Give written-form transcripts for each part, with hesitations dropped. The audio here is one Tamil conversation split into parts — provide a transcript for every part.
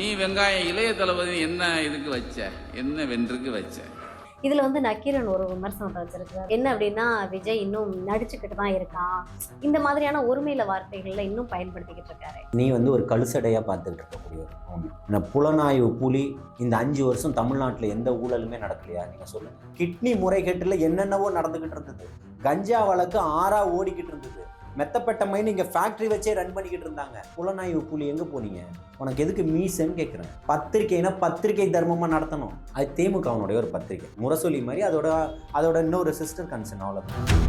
நீ வெங்காயம் இளைய தளபதி என்ன இதுக்கு வச்ச, என்ன வென்றுக்கு வச்ச? இதுல வந்து நக்கீரன் ஒரு விமர்சனத்தை வச்சிருக்காரு. என்ன அப்படின்னா, விஜய் இன்னும் நடிச்சுக்கிட்டு தான் இருக்கான், இந்த மாதிரியான ஒருமையில வார்த்தைகள்ல இன்னும் பயன்படுத்திக்கிட்டு இருக்காரு. நீ வந்து ஒரு கழுசடையா பார்த்துக்கிட்டு இருக்கக்கூடிய புலனாய்வு புலி. இந்த 5 வருஷம் தமிழ்நாட்டில் எந்த ஊழலுமே நடக்கலையா? நீங்க சொல்லுங்க. கிட்னி முறைகேட்டுல என்னென்னவோ நடந்துகிட்டு இருந்தது. கஞ்சா வழக்கு 6ஆ ஓடிக்கிட்டு இருந்தது. மெத்தப்பட்ட மைண்ட் இங்க ஃபேக்டரி வச்சே ரன் பண்ணிக்கிட்டு இருந்தாங்க. புலனாய்வு புலி எங்க போனீங்க? உனக்கு எதுக்கு மீசன்னு கேட்குறேன். பத்திரிகைனா பத்திரிகை தர்மமா நடத்தணும். அது தேமுகவனுடைய ஒரு பத்திரிகை, முரசொலி மாதிரி. அதோட இன்னொரு சிஸ்டர் கன்சர்ன், அவ்வளவுதான்.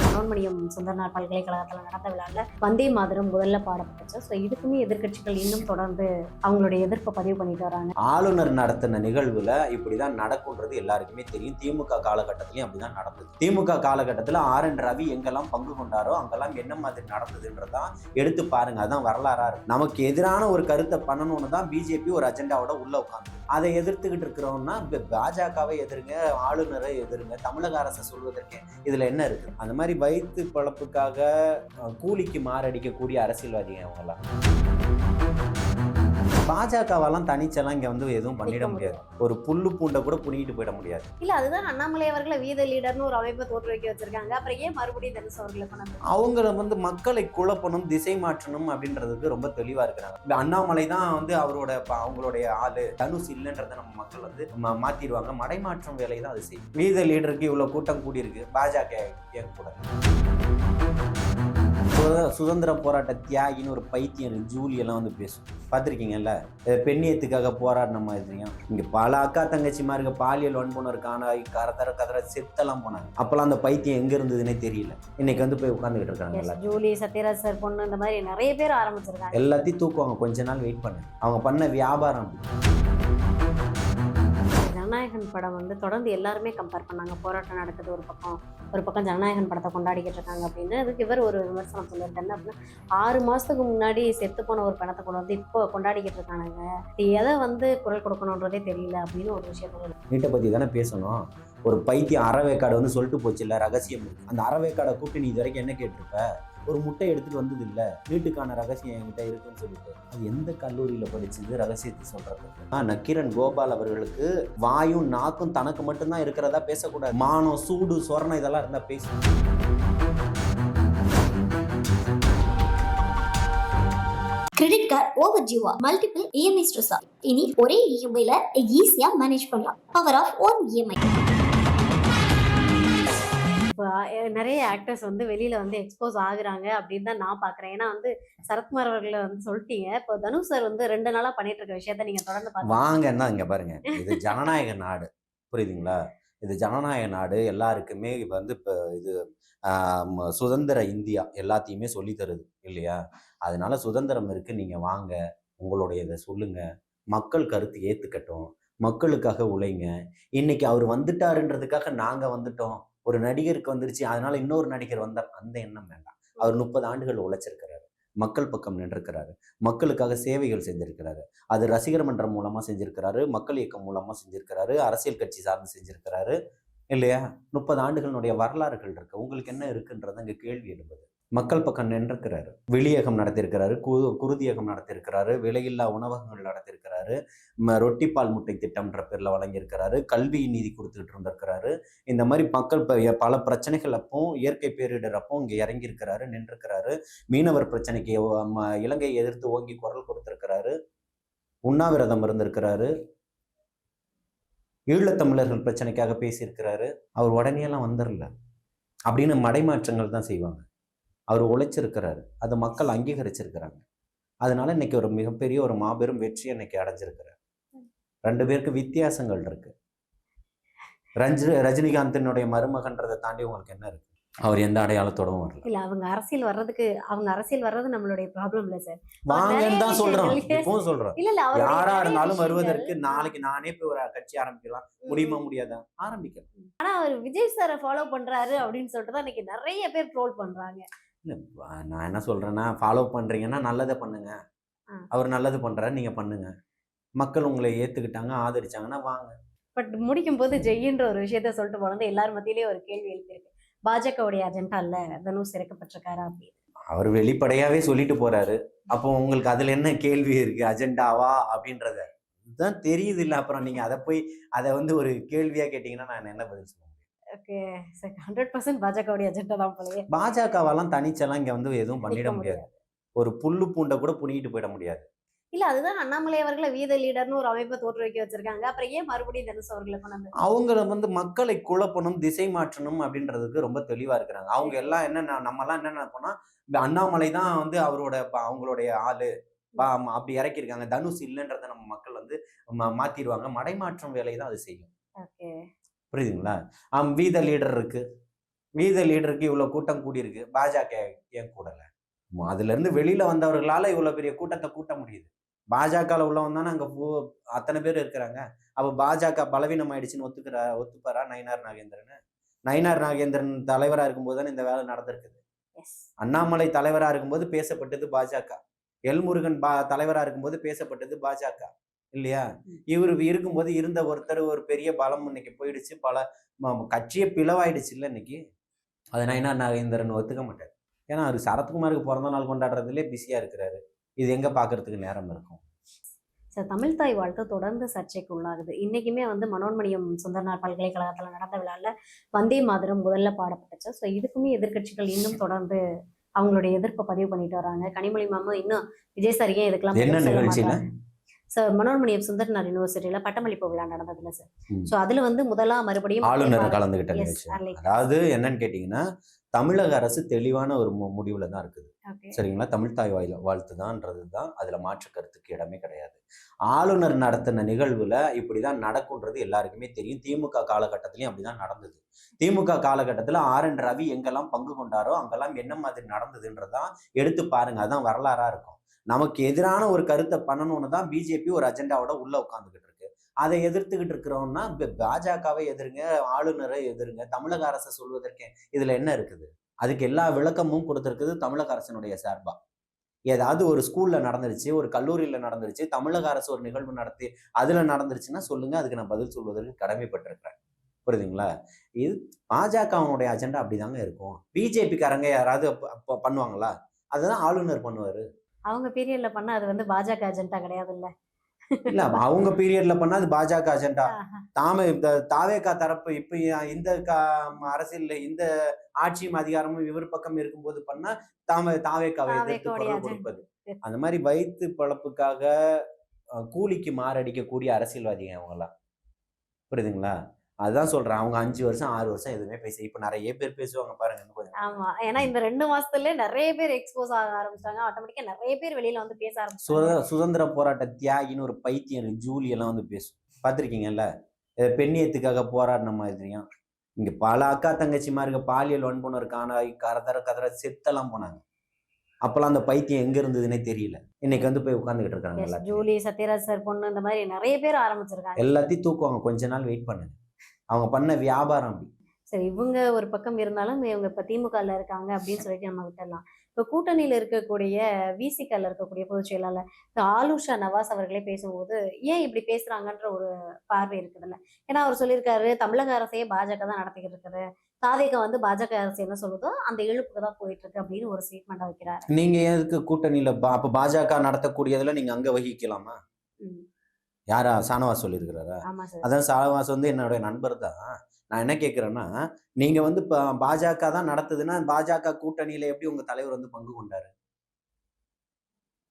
மனோன்மணியம் சுந்தரனார் பல்கலைக்கழகத்தில் நடந்த விழாவில் வந்தே மாதரம் முதல்ல பாடப்பட்டுச்சு. ஸோ இதுக்குமே எதிர்கட்சிகள் இன்னும் தொடர்ந்து அவங்களுடைய எதிர்ப்பை பதிவு பண்ணிட்டு வராங்க. ஆளுநர் நடத்தின நிகழ்வுல இப்படிதான் நடக்கும்ன்றது எல்லாருக்குமே தெரியும். திமுக காலகட்டத்திலையும் அப்படிதான் நடந்தது. திமுக காலகட்டத்தில் RN ரவி எங்கெல்லாம் பங்கு கொண்டாரோ அங்கெல்லாம் என்ன மாதிரி நடந்ததுன்றதான் எடுத்து பாருங்க. அதான் வரலாறா இருக்கு. நமக்கு எதிரான ஒரு கருத்தை பண்ணணும்னு தான் பிஜேபி ஒரு அஜெண்டாவோட உள்ள உட்காந்து அதை எதிர்த்துக்கிட்டு இருக்கிறோம்னா பாஜகவை எதிருங்க, ஆளுநரை எதிருங்க, தமிழக அரசை சொல்வதற்கு இதுல என்ன இருக்கு? அந்த மாதிரி வயிற்று பழப்புக்காக கூலிக்கு மாரடிக்கக்கூடிய அரசியல்வாதிங்க அவங்கெல்லாம். பாஜகவெல்லாம் தனிச்செல்லாம் இங்க வந்து எதுவும் பண்ணிட முடியாது. ஒரு புல்லு பூண்டை கூட புடிங்கிட்டு போயிட முடியாது. இல்ல, அதுதான் அண்ணாமலை அவர்களை வீத லீடர்னு ஒரு அமைப்பை தோற்றுவிக்க வச்சிருக்காங்க. அப்புறம் ஏன் மறுபடியும் தனுஷ் அவர்களை பண்ணாங்க? அவங்க வந்து மக்களை குழப்பணும், திசை மாற்றணும் அப்படின்றதுக்கு ரொம்ப தெளிவா இருக்கிறாங்க. அண்ணாமலை தான் வந்து அவங்களுடைய ஆளு, தனுஷ் இல்லைன்றதை நம்ம மக்கள் வந்து மாத்திடுவாங்க. மடைமாற்றம் வேலையை தான் அது செய்யும். வீத லீடருக்கு இவ்வளவு கூட்டம் கூடியிருக்கு, பாஜக ஏன் கூட சுதந்திர போராட்ட தியாகின்னு ஒரு பைத்தியம் ஜூலி எல்லாம் வந்து பேசும், பார்த்துருக்கீங்கல்ல? பெண்ணியத்துக்காக போராடின மாதிரியும் இங்க பல அக்கா தங்கச்சிமாருக்கு பாலியல் வன்புணருக்கான கதற செத்தெல்லாம் போனாங்க. அப்பெல்லாம் அந்த பைத்தியம் எங்க இருந்ததுன்னே தெரியல. இன்னைக்கு வந்து போய் உட்காந்துக்கிட்டு இருக்காங்க. ஜூலி, சத்யராஜ் சார் பொண்ணு, இந்த மாதிரி நிறைய பேர் ஆரம்பிச்சிருக்காங்க. எல்லாத்தையும் தூக்குவாங்க. கொஞ்ச நாள் வெயிட் பண்ணு. அவங்க பண்ண வியாபாரம். ஜனநாயகன் படம் வந்து தொடர்ந்து எல்லாருமே கம்பேர் பண்ணாங்க. போராட்டம் நடக்குது ஒரு பக்கம் ஜனநாயகன் படத்தை கொண்டாடிக்கிட்டு இருக்காங்க அப்படின்னு. அதுக்கு இவர் ஒரு விமர்சனம் சொல்லியிருக்காரு. அப்படின்னா 6 மாசத்துக்கு முன்னாடி செத்து போன ஒரு பணத்தை கொண்டு வந்து இப்போ கொண்டாடிக்கிட்டு இருக்கானுங்க, எதை வந்து குரல் கொடுக்கணுன்றதே தெரியல அப்படின்னு ஒரு விஷயம். நீட்டை பத்தி தானே பேசணும். ஒரு பைத்தியம் அறவேக்காடு வந்து சொல்லிட்டு போச்சு இல்ல, ரகசியம். அந்த அறவேக்காடை கூப்பிட்டு நீ இது வரைக்கும் என்ன கேட்டிருப்ப? ஒரு முட்டை எடுத்துட்டு வந்தது இல்ல, நீட்டுக்கான ரகசியம் என்கிட்ட இருக்குன்னு சொல்லிட்டு. அது எந்த கல்லூரியில படிச்சது ரகசியத்தை சொல்றது? நக்கீரன் கோபால் அவர்களுக்கு வாயும் நாக்கும் தனக்கு மட்டும்தான் இருக்கிறதா பேசக்கூடாது. மானம், சூடு, சொரணம் இதெல்லாம் இருந்தா பேச. கிரெடிட் கார்டு ஓவர் டியூவா, மல்டிபிள் EMI ஸ்ட்ரெஸ்ஸா? இனி ஒரே EMIல ஈஸியா மேனேஜ் பண்ணலாம். Power of one EMI. இப்போ நிறைய ஆக்டர்ஸ் வந்து வெளியில வந்து எக்ஸ்போஸ் ஆகுறாங்க அப்படின்னு தான் நான் பாக்குறேன். ஏன்னா வந்து சரத்குமார் அவர்களை வந்து சொல்லிட்டீங்க. இப்போ தனுஷ் சார் வந்து 2 நாளா பண்ணிட்டு இருக்க விஷயத்த நீங்க தொடர்ந்து வாங்கன்னா இங்க பாருங்க, இது ஜனநாயக நாடு, புரியுதுங்களா? இது ஜனநாயக நாடு. எல்லாருக்குமே வந்து இப்போ இது சுதந்திர இந்தியா எல்லாத்தையுமே சொல்லி தருது இல்லையா? அதனால சுதந்திரம் இருக்கு. நீங்க வாங்க, உங்களுடைய இதை சொல்லுங்க, மக்கள் கருத்து ஏத்துக்கட்டும், மக்களுக்காக உழைங்க. இன்னைக்கு அவர் வந்துட்டாருன்றதுக்காக நாங்க வந்துட்டோம், ஒரு நடிகருக்கு வந்துருச்சு அதனால இன்னொரு நடிகர் வந்தார், அந்த எண்ணம் வேண்டாம். அவர் 30 ஆண்டுகள் உழைச்சிருக்கிறாரு, மக்கள் பக்கம் நின்றிருக்கிறாரு, மக்களுக்காக சேவைகள் செஞ்சிருக்கிறாரு. அது ரசிகர் மன்றம் மூலமா செஞ்சிருக்கிறாரு, மக்கள் இயக்கம் மூலமா செஞ்சிருக்கிறாரு, அரசியல் கட்சி சார்ந்து செஞ்சிருக்கிறாரு இல்லையா? 30 ஆண்டுகளுடைய வரலாறுகள் இருக்கு. உங்களுக்கு என்ன இருக்குன்றது இங்க கேள்வி எழுப்புது. மக்கள் பக்கம் நின்றிருக்கிறாரு. வெளியகம் நடத்தியிருக்கிறாரு, குருதியகம் நடத்தியிருக்கிறாரு, விலையில்லா உணவகங்கள் நடத்தியிருக்கிறாரு, ரொட்டிப்பால் முட்டை திட்டம்ன்ற பேர்ல வழங்கியிருக்கிறாரு, கல்வி நீதி கொடுத்துக்கிட்டு இருந்திருக்கிறாரு. இந்த மாதிரி மக்கள் பல பிரச்சனைகள் அப்போ, இயற்கை பேரிடர் அப்போ இங்க இறங்கியிருக்கிறாரு, நின்றிருக்கிறாரு. மீனவர் பிரச்சனைக்கு இலங்கையை எதிர்த்து ஓங்கி குரல் கொடுத்திருக்கிறாரு, உண்ணாவிரதம் இருந்திருக்கிறாரு, ஈழத்தமிழர்கள் பிரச்சனைக்காக பேசியிருக்கிறாரு. அவர் உடனே எல்லாம் வந்துடல அப்படின்னு மடைமாற்றங்கள் தான் செய்வாங்க. அவர் உழைச்சிருக்கிறாரு, அதை மக்கள் அங்கீகரிச்சிருக்கிறாங்க. அதனால இன்னைக்கு ஒரு மிகப்பெரிய ஒரு மாபெரும் வெற்றி இன்னைக்கு அடைஞ்சிருக்கிறார். 2 பேருக்கு வித்தியாசங்கள் இருக்கு. ரஜினிகாந்தினுடைய மருமகன்றதை தாண்டி உங்களுக்கு என்ன இருக்கு? அவர் எந்த அடையாளத்தோடவும் வரல. இல்ல, அவங்க அரசியல் வர்றது நம்மளுடைய ப்ராப்ளம் இல்ல சார். வாங்கன்னு தான் சொல்றோம், இப்பவும் சொல்றோம். இல்ல, யாரா இருந்தாலும் வருவதற்கு நாளைக்கு நானே போய் ஒரு கட்சி ஆரம்பிக்கலாம், முடியுமா? முடியாதா? ஆரம்பிக்கலாம். ஆனா அவர் விஜய் சாரை ஃபாலோ பண்றாரு அப்படின்னு சொல்லிட்டு தான் இன்னைக்கு நிறைய பேர் ட்ரோல் பண்றாங்க. இல்ல, நான் என்ன சொல்றேன்னா, ஃபாலோ பண்றீங்கன்னா நல்லதை பண்ணுங்க. அவர் நல்லது பண்றாரு, நீங்க பண்ணுங்க. மக்கள் உங்களை ஏத்துக்கிட்டாங்க, ஆதரிச்சாங்கன்னா வாங்க. பட் முடிக்கும் போது ஜெயின்ற ஒரு விஷயத்த சொல்லிட்டு போனது எல்லாரும் மத்தியிலேயே ஒரு கேள்வி எழுப்பியிருக்கு. பாஜகவுடைய அஜெண்டா இல்ல தனுஷ் இறக்கப்பட்டிருக்காரா அப்படின்னு. அவர் வெளிப்படையாவே சொல்லிட்டு போறாரு. அப்போ உங்களுக்கு அதுல என்ன கேள்வி இருக்கு? அஜெண்டாவா அப்படின்றத இதுதான் தெரியுது இல்ல. அப்புறம் நீங்க அதை வந்து ஒரு கேள்வியா கேட்டீங்கன்னா நான் என்ன பதில் சொல்ல முடியும்? ஓகே. சரி, 100% பாஜகவுடைய அஜெண்டா தான் போலயே. பாஜகவெல்லாம் தனிச்செல்லாம் இங்க வந்து எதுவும் பண்ணிட நிக்க முடியாது. முடியாது. ஒரு புல்லு பூண்டை கூட புனிக்கிட்டு போயிட முடியாது. இல்ல, அதுதான் அண்ணாமலை அவர்கள வீத லீடர்னு ஒரு அமைப்பை தோற்றுவிக்க வச்சிருக்காங்க. அப்புறம் ஏன் மறுபடியும் தனுஷ் அவர்களை கொண்டு வந்து? அவங்கள வந்து மக்களை குழப்பணும், திசை மாற்றணும் அப்படின்றதுக்கு ரொம்ப தெளிவா இருக்கிறாங்க. அவங்க ஓகே. எல்லாம் நம்மலாம் என்ன நினைப்போம்னா, இந்த அண்ணாமலை தான் வந்து அவங்களுடைய ஆளு. அப்படி இறக்கியிருக்காங்க. தனுஷ் இல்லைன்றத நம்ம மக்கள் வந்து மாத்திடுவாங்க. மடைமாற்றம் வேலையை தான் அது செய்யும். ஓகே. புரியுதுங்களா? வீத லீடர் இருக்கு. வீத லீடருக்கு இவ்வளவு கூட்டம் கூடியிருக்கு. பாஜக ஏன் கூடல? அதுல இருந்து வெளியில வந்தவர்களால இவ்வளவு பெரிய கூட்டத்தை கூட்ட முடியுது. பாஜகல உள்ளவன் தானே அங்க அத்தனை பேர் இருக்கிறாங்க. அப்ப பாஜக பலவீனம் ஆயிடுச்சுன்னு ஒத்துப்பாரா நயினார் நாகேந்திரன்? நயினார் நாகேந்திரன் தலைவரா இருக்கும்போது தானே இந்த வேலை நடந்திருக்குது. எஸ். அண்ணாமலை தலைவரா இருக்கும்போது பேசப்பட்டது பாஜக. எல்முருகன் தலைவரா இருக்கும்போது பேசப்பட்டது பாஜக இல்லையா? இவரு இருக்கும்போது இருந்த ஒருத்தர் ஒரு பெரிய பலம் இன்னைக்கு போயிடுச்சு. பல கட்சியே பிளவாயிடுச்சு இல்ல இன்னைக்கு. அதை நயினார் நாகேந்திரன் ஒத்துக்க மாட்டார். ஏன்னா அவர் சரத்குமாருக்கு பிறந்த நாள் கொண்டாடுறதுலேயே பிஸியா இருக்கிறாரு. இது எங்க பாக்குறதுக்கு நேரம் இருக்கும்? சார், தமிழ் தாய் வாழ்த்து தொடர்ந்து சர்ச்சைக்கு உள்ளாகுது. இன்னைக்குமே வந்து மனோன்மணியம் சுந்தரனார் பல்கலைக்கழகத்துல நடந்த விழால வந்தே மாதரம் முதல்ல பாடப்பட்டுச்சு. ஸோ இதுக்குமே எதிர்க்கட்சிகள் இன்னும் தொடர்ந்து அவங்களுடைய எதிர்ப்பை பதிவு பண்ணிட்டு வராங்க. கனிமொழி மாமா இன்னும் விஜய் சார் ஏன் இதுக்கெல்லாம் என்ன பதில் சொல்ல நிகழ்ச்சியில? மாட்டாங்க? சார், மனோன்மணியம் சுந்தரனார் யூனிவர்சிட்டியில பட்டமளிப்பு விழா நடந்ததுல சார். ஸோ அதுல வந்து மறுபடியும் ஆளுநர் கலந்துகிட்ட Yes, நிகழ்ச்சி. early. அதாவது என்னன்னு கேட்டீங்கன்னா, தமிழக அரசு தெளிவான ஒரு முடிவுல தான் இருக்குது. Okay. சரிங்களா? தமிழ் தாய் வாழ்த்து தான்ன்றது தான் அதுல மாற்று கருத்துக்கு இடமே கிடையாது. ஆளுநர் நடத்தின நிகழ்வுல இப்படிதான் நடக்கும்ன்றது எல்லாருக்குமே தெரியும். திமுக காலகட்டத்திலயும் அப்படிதான் நடந்தது. திமுக காலகட்டத்துல RN ரவி எங்கெல்லாம் பங்கு கொண்டாரோ அங்கெல்லாம் என்ன மாதிரி நடந்ததுன்றதான் எடுத்து பாருங்க. அதான் வரலாறா இருக்கும். நமக்கு எதிரான ஒரு கருத்தை பண்ணணும்னு தான் பிஜேபி ஒரு அஜெண்டாவோட உள்ள உட்காந்துக்கிட்டு இருக்கு. அதை எதிர்த்துக்கிட்டு இருக்கிறோம்னா பாஜகவை எதிருங்க, ஆளுநரை எதிருங்க. தமிழக அரசை சொல்வதற்கு இதுல என்ன இருக்குது? அதுக்கு எல்லா விளக்கமும் கொடுத்திருக்குது தமிழக அரசினுடைய சார்பா. ஏதாவது ஒரு ஸ்கூல்ல நடந்துருச்சு, ஒரு கல்லூரியில நடந்துருச்சு, தமிழக அரசு ஒரு நிகழ்வு நடத்தி அதுல நடந்துருச்சுன்னா சொல்லுங்க. அதுக்கு நான் பதில் சொல்வதற்கு கடமைப்பட்டிருக்கிறேன். புரியுதுங்களா? இது பாஜகவுடைய அஜெண்டா அப்படிதாங்க இருக்கும். பிஜேபிக்காரங்க யாராவது பண்ணுவாங்களா? அதுதான் ஆளுநர் பண்ணுவாரு. அவங்க பீரியட்ல பண்ணா அது வந்து பாஜக அஜெண்டா கிடையாது இல்ல. இல்ல அவங்க பீரியட்ல பண்ணா அது பாஜக அஜெண்டா. தாவேகா தரப்பு இப்ப இந்த அரசியல்ல இந்த ஆட்சியும் அதிகாரமும் இவர் பக்கம் இருக்கும்போது பண்ணா தாவேகாவை எதிர்த்து குரல் கொடுப்பது. அந்த மாதிரி வயிற்று பழப்புக்காக கூலிக்கு மாரடிக்கக்கூடிய அரசியல்வாதிங்க அவங்க எல்லாம். புரியுதுங்களா? அதுதான் சொல்றேன். அவங்க 5 வருஷம் 6 வருஷம் எதுவுமே இப்ப நிறைய பேர் பேசுவாங்க பாருங்க. ஆமா. ஏன்னா இந்த 2 மாசத்துல நிறைய பேர் எக்ஸ்போஸ் ஆக ஆரம்பிச்சிட்டாங்க. ஆட்டோமேட்டிக்கா நிறைய பேர் வெளியில வந்து பேச ஆரம்பிச்சாங்க. சுதந்திர போராட்ட தியாகின்னு ஒரு பைத்தியம் ஜூலி எல்லாம் வந்து பேசும். பார்த்திருக்கீங்கல்ல? பெண்ணியத்துக்காக போராடின மாதிரியும் இங்க பல அக்கா தங்கச்சிமாருக்கு பாலியல் வன்புணர்வுக்கான கதற செத்தெல்லாம் போனாங்க. அப்பெல்லாம் அந்த பைத்தியம் எங்க இருந்ததுன்னே தெரியல. இன்னைக்கு வந்து போய் உட்கார்ந்துகிட்டு இருக்காங்க. ஜூலி, சத்யராஜ் சார் பொண்ணு, இந்த மாதிரி நிறைய பேர் ஆரம்பிச்சிருக்காங்க. எல்லாத்தையும் தூக்குவாங்க. கொஞ்ச நாள் வெயிட் பண்ணுங்க. அவங்க பண்ண வியாபாரம் அப்படி. சரி, இவங்க ஒரு பக்கம் இருந்தாலும் இவங்க இப்ப திமுகல இருக்காங்க அப்படின்னு சொல்லிட்டு நம்ம விட்டுடலாம். இப்ப கூட்டணியில இருக்கக்கூடிய விசிகல இருக்கக்கூடிய பொதுச் செயலாளர் ஆலுஷா நவாஸ் அவர்களே பேசும்போது ஏன் இப்படி பேசுறாங்கன்ற ஒரு பார்வை இருக்குதுல்ல. ஏன்னா அவர் சொல்லியிருக்காரு, தமிழக அரசையே பாஜக தான் நடத்திக்கிட்டு இருக்குது. தாவேக வந்து பாஜக அரசு என்ன சொல்லுதோ அந்த இழுப்புக்கு தான் போயிட்டு இருக்கு அப்படின்னு ஒரு ஸ்டேட்மெண்ட் வைக்கிறாரு. நீங்க எதுக்கு கூட்டணியில அப்ப பாஜக நடத்தக்கூடியதுல நீங்க அங்க வகிக்கலாமா? யாரா சானவாஸ் சொல்லியிருக்கிறாரா? அதான் சானவாஸ் வந்து என்னுடைய நண்பர் தான். நான் என்ன கேட்கிறேன்னா, நீங்க வந்து பாஜக தான் நடத்துதுன்னா பாஜக கூட்டணியில எப்படி உங்க தலைவர் வந்து பங்கு கொண்டாரு?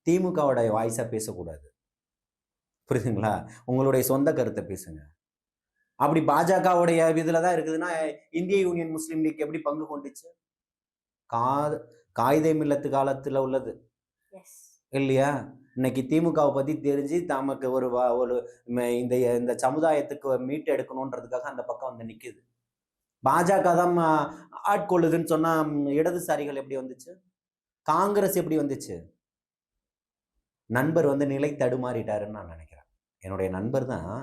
திமுகவோட வாய்ஸா பேசக்கூடாது. புரியுதுங்களா? உங்களுடைய சொந்த கருத்தை பேசுங்க. அப்படி பாஜகவுடைய இதுலதான் இருக்குதுன்னா இந்திய யூனியன் முஸ்லீம் லீக் எப்படி பங்கு கொண்டுச்சு? காயிதே மில்லத்து காலத்துல உள்ளது இல்லையா? இன்னைக்கு திமுகவை பத்தி தெரிஞ்சு தமக்கு ஒரு இந்த சமுதாயத்துக்கு மீட்டு எடுக்கணும்ன்றதுக்காக அந்த பக்கம் வந்து நிக்குது. பாஜக தான் ஆட்கொள்ளுதுன்னு சொன்னா இடதுசாரிகள் எப்படி வந்துச்சு? காங்கிரஸ் எப்படி வந்துச்சு? நண்பர் வந்து நிலை தடுமாறிட்டாருன்னு நான் நினைக்கிறேன். என்னுடைய நண்பர் தான்.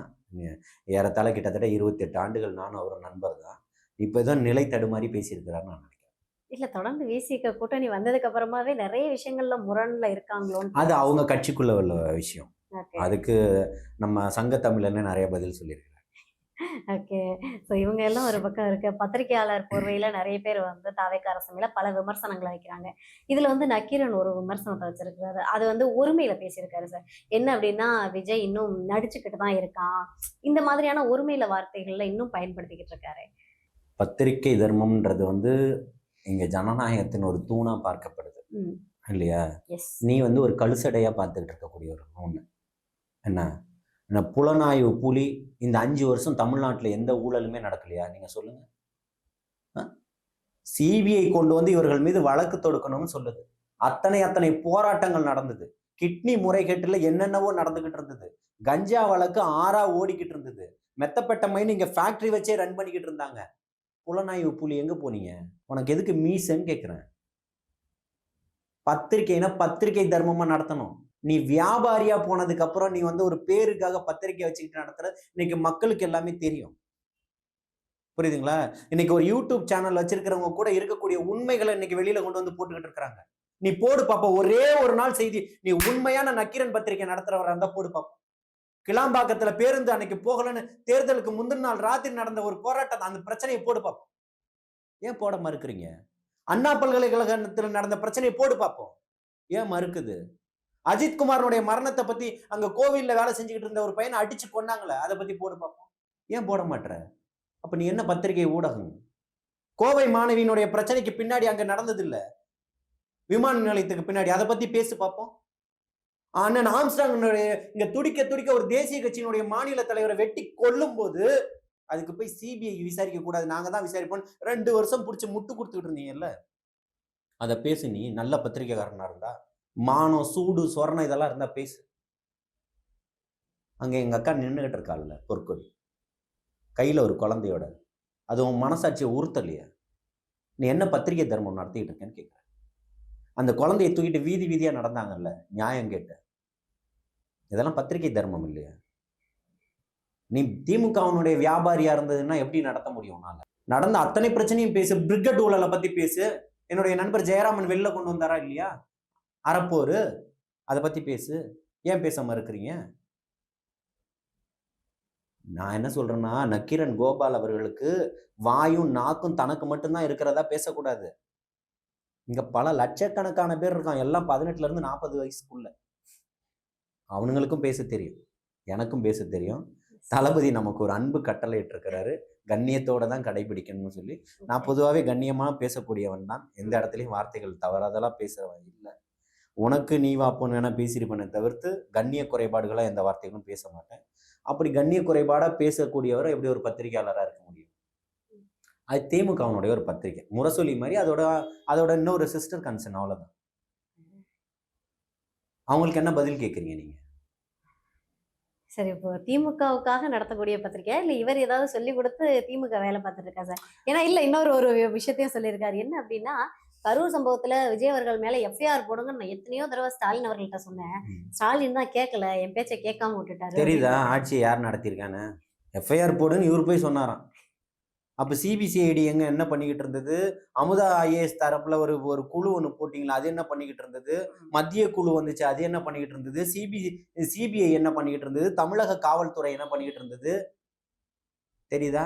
ஏறத்தாழ கிட்டத்தட்ட 28 ஆண்டுகள் நானும் அவர் நண்பர் தான். இப்பதான் நிலை தடுமாறி பேசியிருக்கிறாருன்னு நான் நினைக்கிறேன். இல்ல, தொடர்ந்து விசிக கூட்டணி வந்ததுக்கு அப்புறமாவே நிறைய விஷயங்கள்ல முரண்ல இருக்காங்களோ? அது அவங்க கட்சிக்குள்ள உள்ள விஷயம். அதுக்கு நம்ம சங்க தமிழன்னு நிறைய பதில் சொல்லியிருக்கிறார். ஓகே. ஸோ இவங்க எல்லாம் ஒரு பக்கம் இருக்கு. பத்திரிகையாளர் போர்வையில நெறைய பேர் வந்து தாவேக்கா அரசு மேல பல விமர்சனங்கள வைக்கிறாங்க. இதுல வந்து நக்கீரன் ஒரு விமர்சனத்த வச்சிருக்கிறாரு. அது வந்து ஒருமையில பேசியிருக்காரு சார். என்ன அப்டின்னா, விஜய் இன்னும் நடிச்சுக்கிட்டு தான் இருக்கான். இந்த மாதிரியான ஒருமையில வார்த்தைகள்ல இன்னும் பயன்படுத்திக்கிட்டு இருக்காரு. பத்திரிகை தர்மம்ன்றது வந்து இங்க ஜனநாயகத்தின் ஒரு தூணா பார்க்கப்படுது ம். இல்லையா? எஸ். நீ வந்து ஒரு கழுசடையா பார்த்துக்கிட்டு இருக்கக்கூடிய ஒரு ஒண்ணு. என்ன? என்ன புலனாய்வு புலி இந்த 5 வருஷம் தமிழ்நாட்டுல எந்த ஊழலுமே நடக்கலையா? நீங்க சொல்லுங்க. அ? சிபிஐ கொண்டு வந்து இவர்கள் மீது வழக்கு தொடுக்கணும்னு சொல்லுது. அத்தனை போராட்டங்கள் நடந்தது. கிட்னி முறைகேட்டுல என்னென்னவோ நடந்துகிட்டு இருந்தது. கஞ்சா வழக்கு ஆறா ஓடிக்கிட்டு இருந்தது. மெத்தப்பட்ட மைன் இங்க ஃபேக்டரி வச்சே ரன் பண்ணிக்கிட்டு இருந்தாங்க. புலனாய்வு புலி எங்க போனீங்க? உனக்கு எதுக்கு மீசன்னு கேட்கிறேன். பத்திரிகைனா பத்திரிகை தர்மமா நடத்தணும். நீ வியாபாரியா போனதுக்கு அப்புறம் நீ வந்து ஒரு பேருக்காக பத்திரிகை வச்சுக்கிட்டு நடத்துறது இன்னைக்கு மக்களுக்கு எல்லாமே தெரியும். புரியுதுங்களா? இன்னைக்கு ஒரு யூடியூப் சேனல் வச்சிருக்கிறவங்க கூட இருக்கக்கூடிய உண்மைகளை இன்னைக்கு வெளியில கொண்டு வந்து போட்டுக்கிட்டு இருக்காங்க. நீ போடு பாப்போம். ஒரே ஒரு நாள் செய்தி நீ உண்மையான நக்கீரன் பத்திரிகை நடத்துறவரா இருந்தா போடு பாப்போம். கிளாம்பாக்கத்துல பேருந்து அன்னைக்கு போகலன்னு தேர்தலுக்கு முந்தின நாள் ராத்திரி நடந்த ஒரு போராட்டம் அந்த பிரச்சனையை போடு பாப்போம். ஏன் போட மறுக்கிறீங்க? அண்ணா பல்கலைக்கழகத்தில் நடந்த பிரச்சனையை போடு பார்ப்போம். ஏன் மறுக்குது? அஜித்குமாரனுடைய மரணத்தை பத்தி அங்க கோவில்ல வேலை செஞ்சுக்கிட்டு இருந்த ஒரு பையனை அடிச்சு கொன்னாங்களே, அதை பத்தி போடு பார்ப்போம். ஏன் போட மாட்ற? அப்ப நீ என்ன பத்திரிகை ஊடகம்? கோவை மாணவியினுடைய பிரச்சனைக்கு பின்னாடி அங்க நடந்தது இல்ல, விமான நிலையத்துக்கு பின்னாடி அதை பத்தி பேசு பார்ப்போம். அண்ணன் ஆம்ஸ்ட்ராங் இங்க துடிக்க துடிக்க ஒரு தேசிய கட்சியினுடைய மாநில தலைவரை வெட்டி கொல்லும் போது அதுக்கு போய் சிபிஐ விசாரிக்க கூடாது, நாங்க தான் விசாரிப்போம் 2 வருஷம் பிடிச்சி முட்டு கொடுத்துக்கிட்டு இருந்தீங்கல்ல, அதை பேசு. நீ நல்ல பத்திரிகைக்காரனா இருந்தா மானம் சூடு சொரணை இதெல்லாம் இருந்தா பேசு. அங்க எங்க அக்கா நின்றுகிட்டு இருக்காள்ல பொற்கொடி கையில ஒரு குழந்தையோட, அது உன் மனசாட்சியை உறுத்தலையா? நீ என்ன பத்திரிகை தர்மம் நடத்திட்டு இருக்கேன்னு கேட்கிறேன். அந்த குழந்தையை தூக்கிட்டு வீதி வீதியா நடந்தாங்கல்ல நியாயம் கேட்ட, இதெல்லாம் பத்திரிகை தர்மம் இல்லையா? நீ திமுகவினுடைய வியாபாரியா இருந்ததுன்னா எப்படி நடத்த முடியும்? நாங்க நடந்த அத்தனை பிரச்சனையும் பேசு. பிரிகட் ஊழலை பத்தி பேசு. என்னுடைய நண்பர் ஜெயராமன் வெளில கொண்டு வந்தாரா இல்லையா? அறப்போரு அதை பத்தி பேசு. ஏன் பேச மறுக்கிறீங்க? நான் என்ன சொல்றேன்னா, நக்கீரன் கோபால் அவர்களுக்கு வாயும் நாக்கும் தனக்கு மட்டும்தான் இருக்கிறதா பேசக்கூடாது. இங்க பல லட்சக்கணக்கான பேர் இருக்கான், எல்லாம் 18ல இருந்து 40 வயசுக்குள்ள. அவனுங்களுக்கும் பேச தெரியும், எனக்கும் பேச தெரியும். தளபதி நமக்கு ஒரு அன்பு கட்டளை இருக்கிறாரு, கண்ணியத்தோட தான் கடைபிடிக்கணும்னு சொல்லி. நான் பொதுவாகவே கண்ணியமா பேசக்கூடியவன் தான், எந்த இடத்துலையும் வார்த்தைகள் தவறாதெல்லாம் பேசுறவன் இல்லை. உனக்கு நீ வாப்போன்னு வேணா பேசியிருப்பேனே தவிர்த்து கண்ணிய குறைபாடுகளாக எந்த வார்த்தைகளும் பேச மாட்டேன். அப்படி கண்ணிய குறைபாடா பேசக்கூடியவரை எப்படி ஒரு பத்திரிகையாளராக இருக்க முடியும்? அது திமுகவனுடைய ஒரு பத்திரிகை, முரசொலி மாதிரி. அதோட இன்னொரு சிஸ்டர் கன்சர்ன், அவ்வளவுதான். அவங்களுக்கு என்ன பதில் கேட்குறீங்க நீங்க? சரி, இப்போ திமுகவுக்காக நடத்தக்கூடிய பத்திரிக்கை இல்ல இவர் ஏதாவது சொல்லி கொடுத்து திமுக வேலை பார்த்துட்டு இருக்கா சார்? ஏன்னா இல்ல இன்னொரு ஒரு விஷயத்தையும் சொல்லியிருக்காரு. என்ன அப்படின்னா, கரூர் சம்பவத்துல விஜய் அவர்கள் மேல எஃப்ஐஆர் போடுங்கன்னு நான் எத்தனையோ தடவை ஸ்டாலின் அவர்கள்ட்ட சொன்னேன். ஸ்டாலின் தான் கேட்கல, என் பேச்சை கேட்காம விட்டுட்டாரு. தெரியுதா ஆட்சியை யார் நடத்தியிருக்கான்னு? எஃப்ஐஆர் போடுன்னு இவர் போய் சொன்னாராம். அப்ப சிபிசிஐடி என்ன பண்ணிக்கிட்டு இருந்தது? அமுதா ஐஏஎஸ் தரப்புல ஒரு குழு ஒன்று போட்டிங்களா, அது என்ன பண்ணிக்கிட்டு இருந்தது? மத்திய குழு வந்துச்சு, அது என்ன பண்ணிக்கிட்டு இருந்தது? சிபிஐ என்ன பண்ணிக்கிட்டு இருந்தது? தமிழக காவல்துறை என்ன பண்ணிக்கிட்டு இருந்தது? தெரியுதா?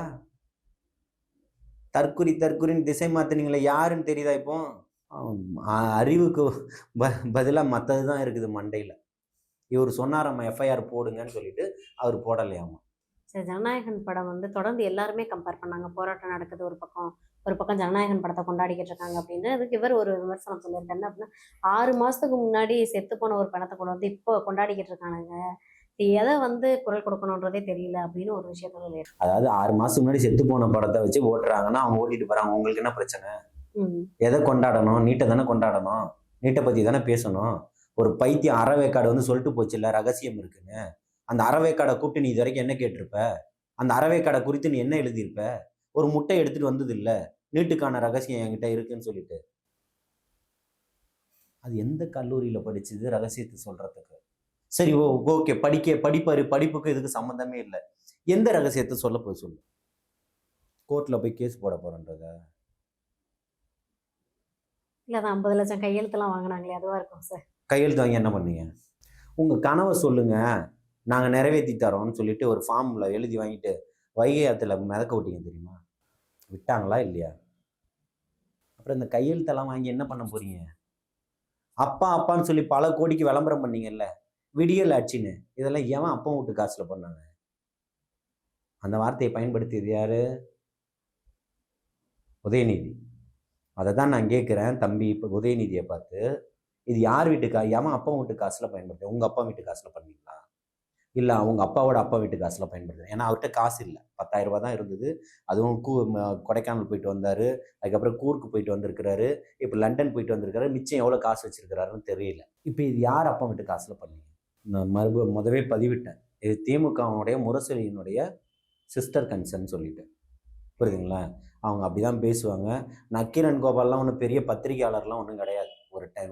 தற்குறின்னு திசை மாத்தினீங்களே, யாருன்னு தெரியுதா? இப்போ அறிவுக்கு பதிலாக மற்றதுதான் இருக்குது மண்டையில. இவர் சொன்னாராம்மா எஃப்ஐஆர் போடுங்கன்னு சொல்லிட்டு, அவர் போடலையாமா. சரி, ஜனநாயகன் படம் வந்து தொடர்ந்து எல்லாருமே கம்பேர் பண்ணாங்க. போராட்டம் நடக்குது ஒரு பக்கம் ஜனநாயகன் படத்தை கொண்டாடிக்கிட்டு இருக்காங்க அப்படின்னு. அதுக்கு இவர் ஒரு விமர்சனம் சொல்லியிருக்காரு. என்ன அப்படின்னா, 6 மாசத்துக்கு முன்னாடி செத்து போன ஒரு படத்தை கொண்டு வந்து இப்போ கொண்டாடிக்கிட்டு இருக்கானுங்க, எதை வந்து குரல் கொடுக்கணுன்றதே தெரியல அப்படின்னு ஒரு விஷயத்த சொல்லியிருக்காரு. அதாவது 6 மாசத்துக்கு முன்னாடி செத்து போன படத்தை வச்சு ஓட்டுறாங்கன்னா அவங்க ஓட்டிட்டு போறாங்க. உங்களுக்கு என்ன பிரச்சனை? எதை கொண்டாடணும்? நீட்டை தானே கொண்டாடணும், நீட்டை பத்தி தானே பேசணும். ஒரு பைத்தியம் அறவேக்காடு வந்து சொல்லிட்டு போச்சு இல்ல, ரகசியம் இருக்குன்னு. அந்த அறவேக்காடை கூப்பிட்டு நீ இது வரைக்கும் என்ன கேட்டிருப்ப? அந்த அறவேக்காடை குறித்து நீ என்ன எழுதியிருப்ப? ஒரு முட்டை எடுத்துட்டு வந்தது இல்ல, நீட்டுக்கான ரகசியம் என்கிட்ட இருக்குன்னு சொல்லிட்டு. அது எந்த கல்லூரியில படிச்சது ரகசியத்தை சொல்றதுக்கு? சரி, ஓகே, படிப்புக்கு இதுக்கு சம்மந்தமே இல்லை. எந்த ரகசியத்தை சொல்ல போய் சொல்லு? கோர்ட்ல போய் கேஸ் போட போறன்றத? இல்ல, அதான் 50 லட்சம் கையெழுத்தெல்லாம் வாங்கினாங்களே, அதுவா இருக்கும் சார். கையெழுத்து வாங்கி என்ன பண்ணீங்க? உங்க கனவை சொல்லுங்க, நாங்கள் நிறைவேற்றி தரோம்னு சொல்லிட்டு ஒரு ஃபார்மில் எழுதி வாங்கிட்டு வைகை ஆற்றுல மிதக்க விட்டீங்க தெரியுமா? விட்டாங்களா இல்லையா? அப்புறம் இந்த கையெழுத்தெல்லாம் வாங்கி என்ன பண்ண போறீங்க? அப்பா அப்பான்னு சொல்லி பல கோடிக்கு விளம்பரம் பண்ணீங்கல்ல, விடியல் ஆட்சின்னு. இதெல்லாம் எவன் அப்பா வீட்டு காசுல பண்ணாங்க? அந்த வார்த்தையை பயன்படுத்தியது யாரு? உதயநிதி. அதை தான் நான் கேட்குறேன் தம்பி, இப்போ உதயநிதியை பார்த்து, இது யார் வீட்டு எவன் அப்பா வீட்டு காசுல பயன்படுத்த? உங்க அப்பா வீட்டு காசுல பண்ணீங்களா? இல்ல அவங்க அப்பாவோட அப்பா வீட்டு காசுல பயன்படுத்துறேன். ஏன்னா அவர்கிட்ட காசு இல்லை, 10,000 ரூபாய் தான் இருந்தது. அதுவும் கொடைக்கானல் போயிட்டு வந்தாரு, அதுக்கப்புறம் கூர்க்கு போயிட்டு வந்திருக்கிறாரு, இப்போ லண்டன் போயிட்டு வந்திருக்காரு. மிச்சம் எவ்வளோ காசு வச்சிருக்கிறாருன்னு தெரியல. இப்போ இது யார் அப்பா வீட்டு காசுல பண்ணீங்க? நான் முதவே பதிவிட்டேன், இது திமுகவுடைய முரசொலியினுடைய சிஸ்டர் கன்சர்ன் சொல்லிட்டு. புரியுதுங்களா? அவங்க அப்படிதான் பேசுவாங்க. நக்கீரன் கோபால்லாம் ஒன்றும் பெரிய பத்திரிகையாளர்லாம் ஒன்றும் கிடையாது.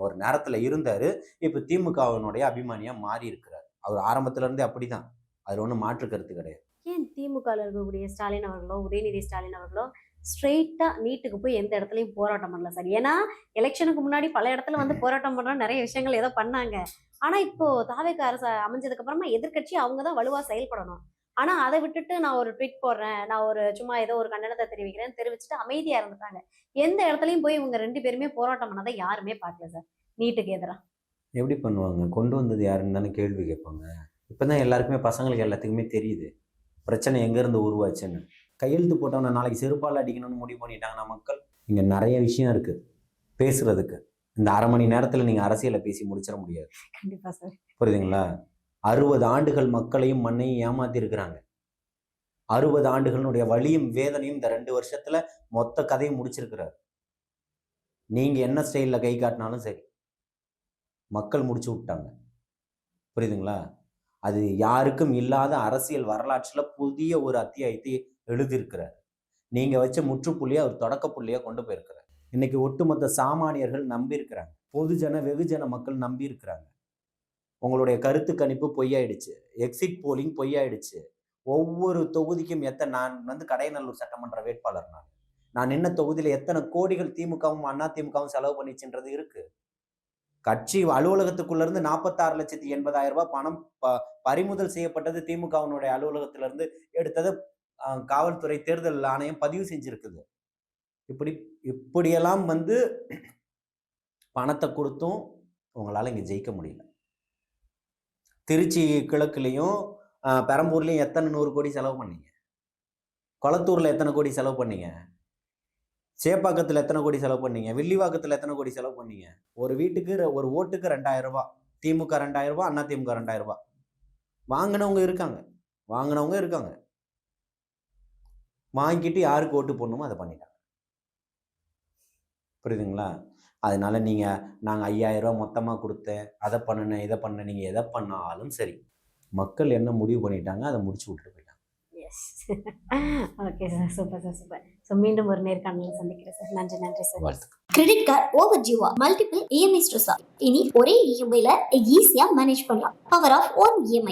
ஒரு நேரத்தில் இருந்தார், இப்போ திமுகவினுடைய அபிமானியாக மாறி இருக்கிறார். அவர் ஆரம்பத்துல இருந்தே அப்படிதான், அதில் ஒன்றும் மாற்று கருத்து கிடையாது. ஏன் திமுகவில் இருக்கக்கூடிய ஸ்டாலின் அவர்களோ உதயநிதி ஸ்டாலின் அவர்களோ ஸ்ட்ரெயிட்டா நீட்டுக்கு போய் எந்த இடத்துலையும் போராட்டம் பண்ணல சார்? ஏன்னா எலெக்ஷனுக்கு முன்னாடி பல இடத்துல வந்து போராட்டம் பண்ற நிறைய விஷயங்கள் ஏதோ பண்ணாங்க. ஆனா இப்போ தாவேகா அரசு அமைஞ்சதுக்கு அப்புறமா எதிர்க்கட்சி அவங்க தான் வலுவா செயல்படணும். ஆனா அதை விட்டுட்டு நான் ஒரு ட்வீட் போடுறேன், நான் ஒரு சும்மா ஏதோ ஒரு கண்டனத்தை தெரிவிச்சுட்டு அமைதியா இருந்துட்டாங்க. எந்த இடத்துலையும் போய் இவங்க 2 பேருமே போராட்டம் பண்ணதை யாருமே பார்க்கல சார் நீட்டுக்கு எதிராக. எப்படி பண்ணுவாங்க? கொண்டு வந்தது யாருன்னு தானே கேள்வி கேட்பாங்க. இப்போதான் எல்லாருக்குமே, பசங்களுக்கு எல்லாத்துக்குமே தெரியுது பிரச்சனை எங்கேருந்து உருவாச்சுன்னு. கையெழுத்து போட்டவனை நாளைக்கு செருப்பால் அடிக்கணும்னு முடிவு பண்ணிட்டாங்கன்னா மக்கள், இங்கே நிறைய விஷயம் இருக்குது பேசுறதுக்கு. இந்த அரை மணி நேரத்தில் நீங்கள் அரசியலை பேசி முடிச்சிட முடியாது. கண்டிப்பா சார். புரியுதுங்களா? 60 ஆண்டுகள் மக்களையும் மண்ணையும் ஏமாத்தி இருக்கிறாங்க. 60 ஆண்டுகளுடைய வலியும் வேதனையும் இந்த 2 வருஷத்துல மொத்த கதையும் முடிச்சிருக்கிறார். நீங்க என்ன ஸ்டைல்ல கை காட்டினாலும் சரி, மக்கள் முடிச்சு விட்டாங்க. புரியுதுங்களா? அது யாருக்கும் இல்லாத அரசியல் வரலாற்றுல புதிய ஒரு அத்தியாயத்தை எழுதியிருக்கிறார். நீங்க வச்ச முற்றுப்புள்ளியை அவர் தொடக்க புள்ளியா கொண்டு போயிருக்கிறார். இன்னைக்கு ஒட்டுமொத்த சாமானியர்கள் நம்பி இருக்கிறாங்க, பொதுஜன வெகுஜன மக்கள் நம்பி இருக்கிறாங்க. உங்களுடைய கருத்து கணிப்பு பொய்யாயிடுச்சு, எக்ஸிட் போலிங் பொய்யாயிடுச்சு. ஒவ்வொரு தொகுதிக்கும் நான் வந்து கடையநல்லூர் சட்டமன்ற வேட்பாளர். நான் நின்ன தொகுதியில எத்தனை கோடிகள் திமுகவும் அண்ணா திமுகவும் செலவு பண்ணிச்சுன்றது இருக்கு. கட்சி அலுவலகத்துக்குள்ள இருந்து 46,80,000 ரூபாய் பணம் பறிமுதல் செய்யப்பட்டது திமுகவினுடைய அலுவலகத்தில இருந்து எடுத்தது காவல்துறை தேர்தல் ஆணையம் பதிவு செஞ்சிருக்குது. இப்படியெல்லாம் வந்து பணத்தை கொடுத்தும் உங்களால இங்க ஜெயிக்க முடியல. திருச்சி கிழக்குலையும் பெரம்பூர்லையும் எத்தனை 100 கோடி செலவு பண்ணீங்க? கொளத்தூர்ல எத்தனை கோடி செலவு பண்ணீங்க? சேப்பாக்கத்தில் எத்தனை கோடி செலவு பண்ணீங்க? வில்லிவாக்கத்தில் எத்தனை கோடி செலவு பண்ணீங்க? ஒரு வீட்டுக்கு ஒரு ஓட்டுக்கு 2,000 ரூபாய், திமுக 2,000 ரூபாய், அண்ணா திமுக 2,000 ரூபாய் வாங்கினவங்க இருக்காங்க. வாங்கிட்டு யாருக்கு ஓட்டு போடணுமோ அதை பண்ணிட்டாங்க. புரியுதுங்களா? அதனால நாங்கள் 5,000 ரூபாய் மொத்தமாக கொடுத்தேன், அதை பண்ணினேன், இதை பண்ண, நீங்கள் எதை பண்ணாலும் சரி, மக்கள் என்ன முடிவு பண்ணிட்டாங்க அதை முடிச்சு விட்டுட்டு போயிட்டாங்க. Okay sir, super sir, super. So மீண்டும் ஒரு நேர்காணலில் சந்திக்கிறேன் சார். நன்றி சார். வாழ்த்துக்கள். கிரெடிட் கார்டு ஓவர்டியூவா மல்டிபிள் இஎம்ஐ ஸ்ட்ரெஸ்ஸா? இனி ஒரே இஎம்ஐல ஈஸியா மேனேஜ் பண்ணலாம். Power of 1 EMI.